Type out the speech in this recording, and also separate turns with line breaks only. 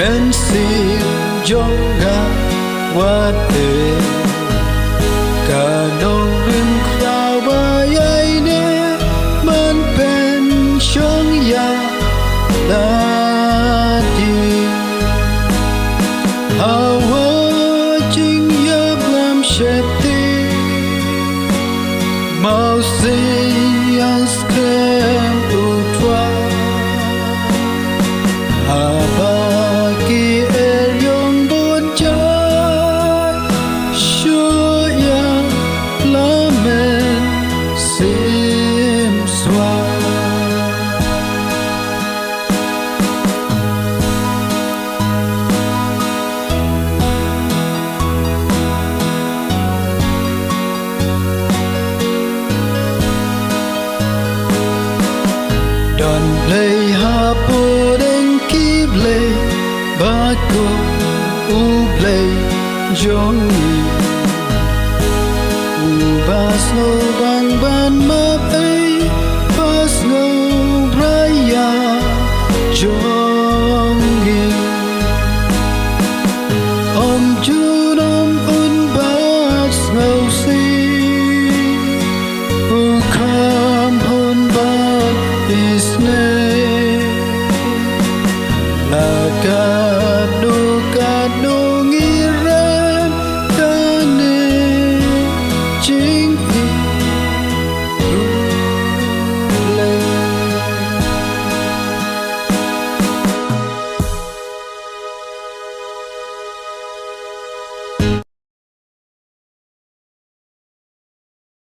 men si jonga wate ka dong rim krao ba yai ne man pen shong ya da di hawa jing ya blam sheti mau si yang skem utwa abaki elyon bonjai shoya lamen sim swa Don play hapodeng kible bako u play jongi u bas no ban ma ai bas no braya jongi junom un bas no si u kam hon ba isne la